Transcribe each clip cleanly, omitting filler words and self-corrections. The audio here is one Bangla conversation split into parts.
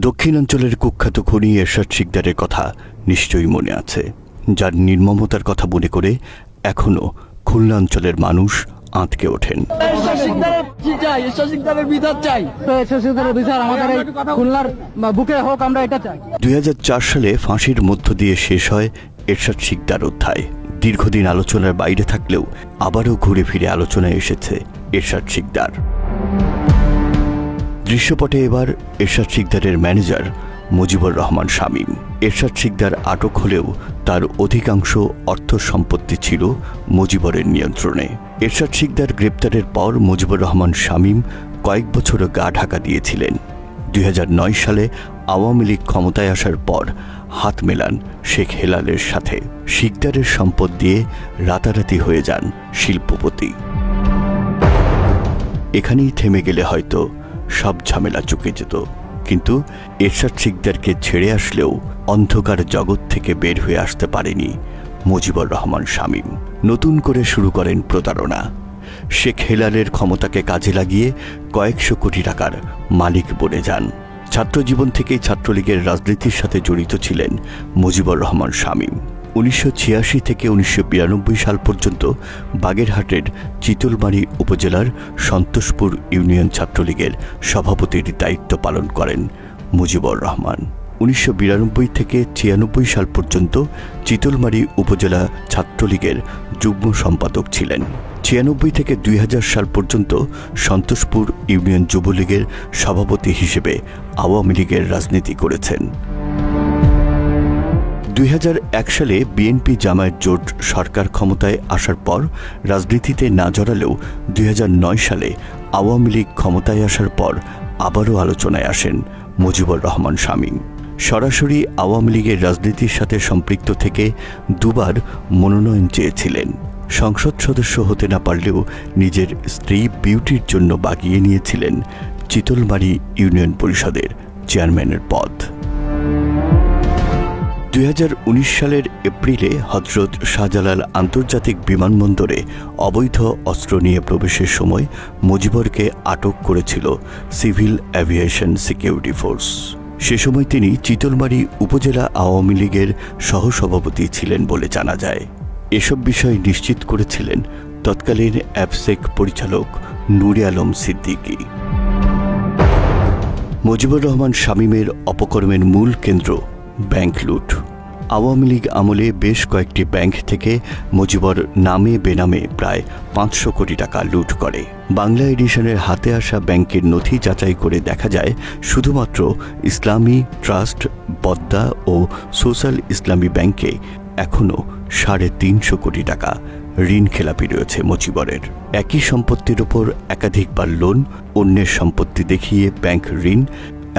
দক্ষিণাঞ্চলের কুখ্যাত খুনি এরশাদ শিকদারের কথা নিশ্চয়ই মনে আছে, যার নির্মমতার কথা মনে করে এখনো খুলনা অঞ্চলের মানুষ আঁতকে ওঠেন। 2004 সালে ফাঁসির মধ্য দিয়ে শেষ হয় এরশাদ শিকদার অধ্যায়। দীর্ঘদিন আলোচনার বাইরে থাকলেও আবারও ঘুরে ফিরে আলোচনায় এসেছে এরশাদ শিকদার। দৃশ্যপটে এবার এরশাদ শিকদারের ম্যানেজার মুজিবুর রহমান শামীম। এরশাদ শিকদার আটক হলেও তার অধিকাংশ অর্থ সম্পত্তি ছিল মুজিবরের নিয়ন্ত্রণে। এরশাদ শিকদার গ্রেপ্তারের পর মুজিবুর রহমান শামীম কয়েক বছর গা ঢাকা দিয়েছিলেন। 2009 সালে আওয়ামী লীগ ক্ষমতায় আসার পর হাত মেলান শেখ হেলালের সাথে। শিকদারের সম্পদ দিয়ে রাতারাতি হয়ে যান শিল্পপতি। এখানেই থেমে গেলে হয়তো সব ঝামেলা চুকে যেত, কিন্তু এরশাদ শিকদারকে ছেড়ে আসলেও অন্ধকার জগৎ থেকে বের হয়ে আসতে পারেনি মুজিবুর রহমান শামীম। নতুন করে শুরু করেন প্রতারণা। শেখ হেলালের ক্ষমতাকে কাজে লাগিয়ে কয়েকশো কোটি টাকার মালিক বনে যান। ছাত্রজীবন থেকেই ছাত্রলীগের রাজনীতির সাথে জড়িত ছিলেন মুজিবুর রহমান শামীম। 1986 থেকে 1992 সাল পর্যন্ত বাগেরহাটের চিতলমারী উপজেলার সন্তোষপুর ইউনিয়ন ছাত্রলীগের সভাপতির দায়িত্ব পালন করেন মুজিবুর রহমান। 1992 থেকে 96 সাল পর্যন্ত চিতলমারী উপজেলা ছাত্রলীগের যুগ্ম সম্পাদক ছিলেন। 96 থেকে 2000 সাল পর্যন্ত সন্তোষপুর ইউনিয়ন যুবলীগের সভাপতি হিসেবে আওয়ামী লীগের রাজনীতি করেছেন। 2001 সালে বিএনপি জামায়াত জোট সরকার ক্ষমতায় আসার পর রাজনীতিতে না জড়ালেও 2009 সালে আওয়ামী লীগ ক্ষমতায় আসার পর আবারও আলোচনায় আসেন মুজিবুর রহমান শামীম। সরাসরি আওয়ামী লীগের রাজনীতির সাথে সম্পৃক্ত থেকে দুবার মনোনয়ন চেয়েছিলেন। সংসদ সদস্য হতে না পারলেও নিজের স্ত্রী বিউটির জন্য বাগিয়ে নিয়েছিলেন চিতলমারী ইউনিয়ন পরিষদের চেয়ারম্যানের পদ। 2019 সালের এপ্রিলে হযরত শাহজালাল আন্তর্জাতিক বিমানবন্দরে অবৈধ অস্ত্র নিয়ে প্রবেশের সময় মুজিবুরকে আটক করেছিল সিভিল এভিয়েশন সিকিউরিটি ফোর্স। সে সময় তিনি চিতলমারী উপজেলা আওয়ামী লীগের সহসভাপতি ছিলেন বলে জানা যায়। এসব বিষয় নিশ্চিত করেছিলেন তৎকালীন অ্যাবসেক পরিচালক নূরে আলম সিদ্দিকী। মুজিবুর রহমান শামীমের অপকর্মের মূল কেন্দ্র ব্যাংক লুট। আওয়ামী লীগ আমলে বেশ কয়েকটি ব্যাংক থেকে মুজিবুর নামে বেনামে প্রায় 500 কোটি টাকা লুট করে। বাংলা এডিশনের হাতে আসা ব্যাংকের নথি যাচাই করে দেখা যায় শুধুমাত্র ইসলামী ট্রাস্ট, পদ্মা ও সোশ্যাল ইসলামী ব্যাংকে এখনও 350 কোটি টাকা ঋণ খেলাপি রয়েছে মুজিবুরের। একই সম্পত্তির ওপর একাধিকবার লোন, অন্যের সম্পত্তি দেখিয়ে ব্যাংক ঋণ,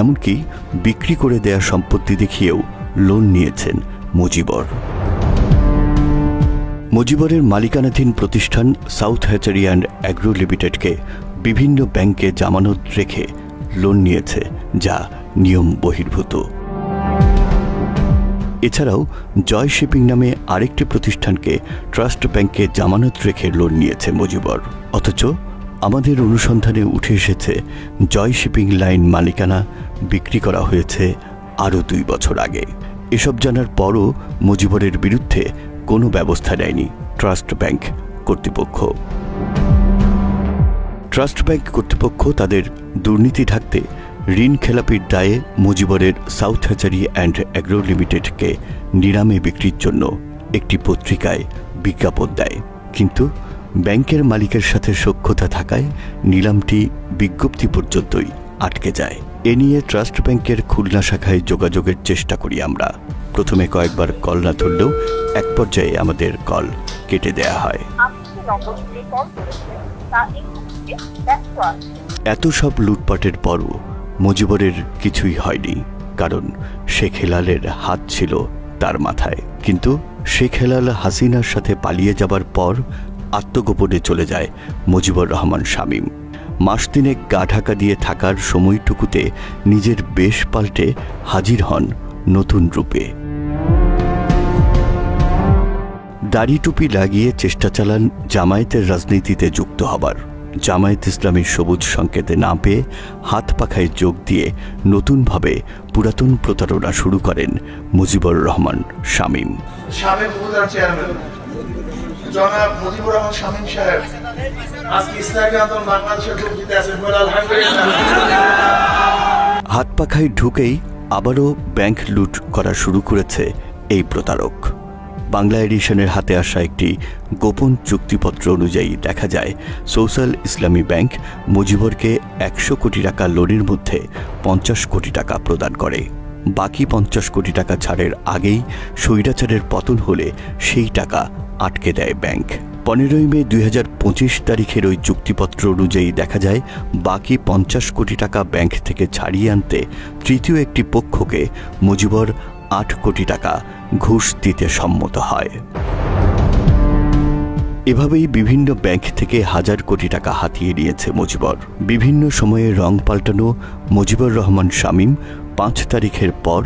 এমনকি বিক্রি করে দেয়া সম্পত্তি দেখিয়েও লোন নিয়েছেন মুজিবুর। মুজিবুরের মালিকানাধীন প্রতিষ্ঠান সাউথ হ্যাচারি অ্যান্ড অ্যাগ্রো লিমিটেডকে বিভিন্ন ব্যাংকে জামানত রেখে লোন নিয়েছে, যা নিয়ম বহির্ভূত। এছাড়াও জয় শিপিং নামে আরেকটি প্রতিষ্ঠানকে ট্রাস্ট ব্যাংকে জামানত রেখে লোন নিয়েছে মুজিবুর। অথচ আমাদের অনুসন্ধানে উঠে এসেছে জয় শিপিং লাইন মালিকানা বিক্রি করা হয়েছে আরও 2 বছর আগে। এসব জানার পরও মুজিবুরের বিরুদ্ধে কোনো ব্যবস্থা নেয়নি ট্রাস্ট ব্যাংক কর্তৃপক্ষ। ট্রাস্ট ব্যাংক কর্তৃপক্ষ তাদের দুর্নীতি ঢাকতে ঋণ খেলাপির দায়ে মুজিবুরের সাউথ হ্যাচারি অ্যান্ড অ্যাগ্রো লিমিটেডকে নিলামে বিক্রির জন্য একটি পত্রিকায় বিজ্ঞাপন দেয়, কিন্তু ব্যাংকের মালিকের সাথে সখ্যতা থাকায় নিলামটি বিজ্ঞপ্তি পর্যন্তই আটকে যায়। এ নিয়ে ট্রাস্ট ব্যাংকের খুলনা শাখায় যোগাযোগের চেষ্টা করি আমরা। প্রথমে কয়েকবার কল না ধরলেও এক পর্যায়ে আমাদের কল কেটে দেয়া হয়। এত সব লুটপাটের পরও মুজিবুরের কিছুই হয়নি, কারণ শেখ হেলালের হাত ছিল তার মাথায়। কিন্তু শেখ হেলাল হাসিনার সাথে পালিয়ে যাবার পর আত্মগোপনে চলে যায় মুজিবুর রহমান শামীম। মাস তিনেক গা ঢাকা দিয়ে থাকার সময়টুকুতে নিজের বেশ পাল্টে হাজির হন নতুন রূপে। দাড়ি টুপি লাগিয়ে চেষ্টা চালান জামায়াতের রাজনীতিতে যুক্ত হবার। জামায়াত ইসলামীর সবুজ সংকেতে না পেয়ে হাত পাখায় যোগ দিয়ে নতুনভাবে পুরাতন প্রতারণা শুরু করেন মুজিবুর রহমান শামীম। জনাব মুজিবুর রহমান শামীম সাহেব আজকে ইসলামী আন্দোলন বাংলাদেশে যোগ দিতে আছেন, আলহামদুলিল্লাহ। হাত পাখায় ঢুকেই আবারও ব্যাংক লুট করা শুরু করেছে এই প্রতারক। বাংলা এডিশনের হাতে আসা একটি গোপন চুক্তিপত্র অনুযায়ী দেখা যায় সোশ্যাল ইসলামী ব্যাংক মুজিবুরকে 100 কোটি টাকা লোনের মধ্যে 50 কোটি টাকা প্রদান করে। বাকি 50 কোটি টাকা ছাড়ের আগেই স্বৈরাচারের পতন হলে সেই টাকা আটকে দেয় ব্যাংক। 15 মে 2025 তারিখের ওই চুক্তিপত্র অনুযায়ী দেখা যায় বাকি 50 কোটি টাকা ব্যাংক থেকে ছাড়িয়ে আনতে তৃতীয় একটি পক্ষকে মুজিবুর 8 কোটি টাকা ঘুষ দিতে সম্মত হয়। এভাবেই বিভিন্ন ব্যাংক থেকে হাজার কোটি টাকা হাতিয়ে নিয়েছে মুজিবুর। বিভিন্ন সময়ে রং পাল্টানো মুজিবুর রহমান শামীম 5 তারিখের পর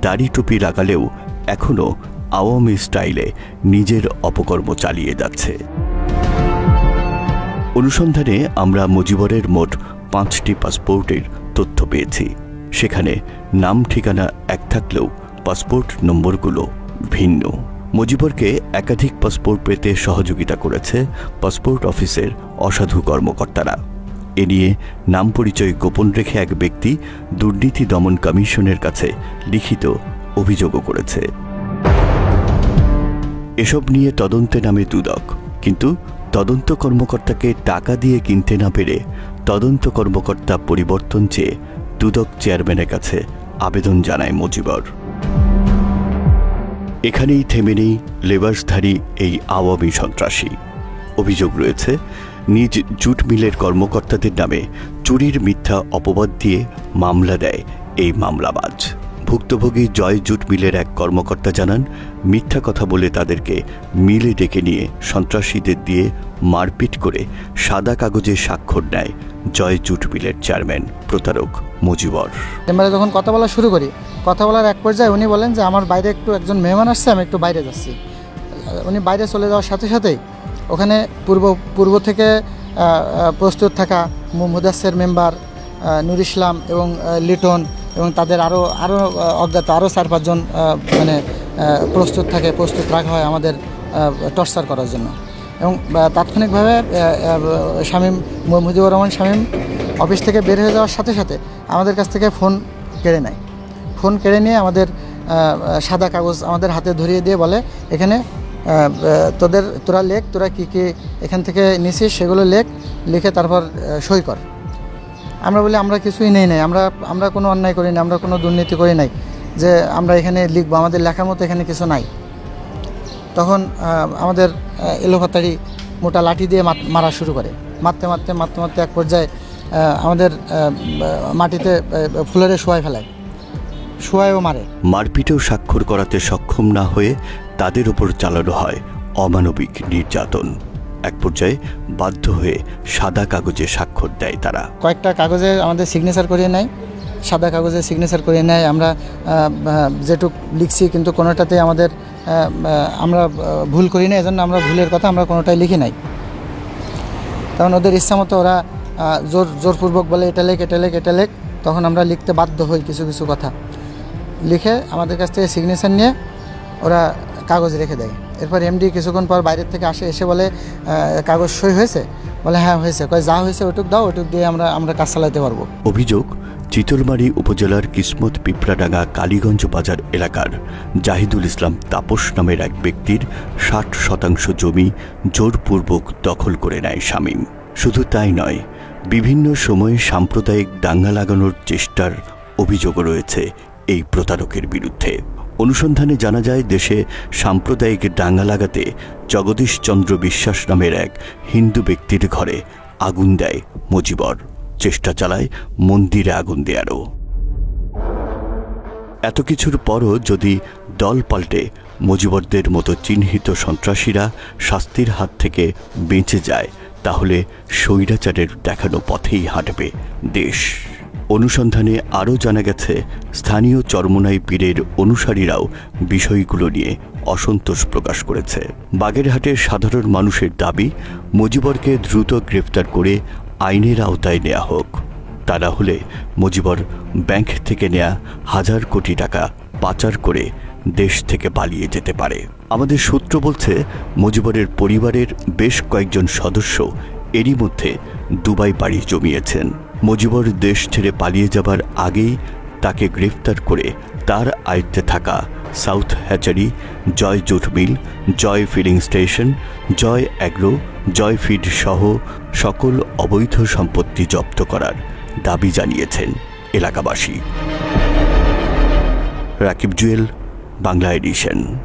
দাড়ি টুপি লাগালেও এখনও আওয়ামী স্টাইলে নিজের অপকর্ম চালিয়ে যাচ্ছে। অনুসন্ধানে আমরা মুজিবুরের মোট 5টি পাসপোর্টের তথ্য পেয়েছি। সেখানে নাম ঠিকানা এক থাকলেও পাসপোর্ট নম্বরগুলো ভিন্ন। মুজিবুরকে একাধিক পাসপোর্ট পেতে সহযোগিতা করেছে পাসপোর্ট অফিসের অসাধু কর্মকর্তারা। এ নিয়ে নাম পরিচয় গোপন রেখে এক ব্যক্তি দুর্নীতি দমন কমিশনের কাছে লিখিত অভিযোগও করেছে। এসব নিয়ে তদন্তে নামে দুদক, কিন্তু তদন্ত কর্মকর্তাকে টাকা দিয়ে কিনতে না পেরে তদন্ত কর্মকর্তা পরিবর্তন চেয়ে দুদক চেয়ারম্যানের কাছে আবেদন জানায় মুজিবুর। এখানেই থেমে নেই লেবাসধারী এই আওয়ামী সন্ত্রাসী। অভিযোগ রয়েছে নিজ জুট মিলের কর্মকর্তাদের নামে চুরির মিথ্যা অপবাদ দিয়ে মামলা দেয় এই মামলাবাজ। ভুক্তভোগী জয় জুট মিলের এক কর্মকর্তা জানান, মিথ্যা কথা বলে তাদেরকে মিলে ডেকে নিয়ে সন্ত্রাসীদের দিয়ে মারপিট করে সাদা কাগজে স্বাক্ষর নেয় জয় জুট মিলের চেয়ারম্যান প্রতারক মুজিবুর। এবারে যখন কথা বলা শুরু করি, কথা বলার এক পর্যায়ে উনি বলেন যে আমার বাইরে একজন মেহমান আসছে, আমি একটু বাইরে যাচ্ছি। উনি বাইরে চলে যাওয়ার সাথে সাথেই ওখানে পূর্ব থেকে প্রস্তুত থাকা মুদাসের মেম্বার নুর ইসলাম এবং লিটন এবং তাদের আরও অজ্ঞাত আরও 4-5 জন মানে প্রস্তুত রাখা হয় আমাদের টর্চার করার জন্য। এবং তাৎক্ষণিকভাবে মুজিবুর রহমান শামীম অফিস থেকে বের হয়ে যাওয়ার সাথে সাথে আমাদের কাছ থেকে ফোন কেড়ে নেয়। ফোন কেড়ে নিয়ে আমাদের সাদা কাগজ আমাদের হাতে ধরিয়ে দিয়ে বলে, এখানে তোরা লেখ, তোরা কী কী এখান থেকে নিছিস সেগুলো লিখে তারপর সই কর। আমরা বলি আমরা কিছুই নেই, আমরা কোনো অন্যায় করি না, আমরা কোনো দুর্নীতি করি নাই যে আমরা এখানে লিখবো, আমাদের লেখার মতো এখানে কিছু নাই। তখন আমাদের এলোপাতাড়ি মোটা লাঠি দিয়ে মারা শুরু করে। মারতে মারতে এক পর্যায়ে আমাদের মাটিতে ফুলেরে শোয়ায়ও মারে। মারপিটেও স্বাক্ষর করাতে সক্ষম না হয়ে তাদের উপর চালানো হয় অমানবিক নির্যাতন। এক পর্যায়ে বাধ্য হয়ে সাদা কাগজে স্বাক্ষর দেয় তারা। কয়েকটা কাগজে আমাদের সিগনেচার করিয়ে নেয়, সাদা কাগজে সিগনেচার করিয়ে নেয়। আমরা যেটুক লিখছি কিন্তু কোনোটাতে আমরা ভুল করি না, এজন্য আমরা ভুলের কথা আমরা কোনোটাই লিখি নাই। তখন ওদের ইচ্ছা মতো ওরা জোরপূর্বক বলে এটা লেখ। তখন আমরা লিখতে বাধ্য হই কিছু কথা লিখে আমাদের কাছ থেকে সিগনেচার নিয়ে ওরা কাগজ রেখে দেয়। এরপর এমডি কিছুক্ষণ পর বাইরের থেকে এসে বলে কাগজ সই হয়েছে? বলে হ্যাঁ হয়েছে। কয় যা হয়েছে ওটুক দাও, ওটুক দিয়ে আমরা কাজ চালাতে পারবো। অভিযোগ, চিতলমারী উপজেলার কিসমত পিঁপড়াডাঙ্গা কালীগঞ্জ বাজার এলাকার জাহিদুল ইসলাম তাপস নামের এক ব্যক্তির 60% জমি জোরপূর্বক দখল করে নেয় শামীম। শুধু তাই নয়, বিভিন্ন সময়ে সাম্প্রদায়িক দাঙ্গা লাগানোর চেষ্টার অভিযোগও রয়েছে এই প্রতারকের বিরুদ্ধে। অনুসন্ধানে জানা যায় দেশে সাম্প্রদায়িক দাঙ্গা লাগাতে জগদীশ চন্দ্র বিশ্বাস নামের এক হিন্দু ব্যক্তির ঘরে আগুন দেয় মুজিবুর, চেষ্টা চালায় মন্দিরে আগুন দেয়ারও। এত কিছুর পরও যদি দল পাল্টে মুজিবুরদের মতো চিহ্নিত সন্ত্রাসীরা শাস্তির হাত থেকে বেঁচে যায়, তাহলে স্বৈরাচারের দেখানো পথেই হাঁটবে দেশ। অনুসন্ধানে আরও জানা গেছে স্থানীয় চরমোনাই পীরের অনুসারীরাও বিষয়গুলো নিয়ে অসন্তোষ প্রকাশ করেছে। বাগেরহাটের সাধারণ মানুষের দাবি মজিবরকে দ্রুত গ্রেফতার করে আইনের আওতায় নেওয়া হোক। তা না হলে মজিবর ব্যাংক থেকে নেয়া হাজার কোটি টাকা পাচার করে দেশ থেকে পালিয়ে যেতে পারে। আমাদের সূত্র বলছে মজিবরের পরিবারের বেশ কয়েকজন সদস্য এরই মধ্যে দুবাই পাড়ি জমিয়েছেন। মজিবর দেশ ছেড়ে পালিয়ে যাবার আগেই তাকে গ্রেফতার করে তার আয়ত্তে থাকা সাউথ হ্যাচারি, জয় জুট মিল, জয় ফিলিং স্টেশন, জয় অ্যাগ্রো, জয় ফিড সহ সকল অবৈধ সম্পত্তি জব্দ করার দাবি জানিয়েছেন এলাকাবাসী। রাকিব জুয়েল, বাংলা এডিশন।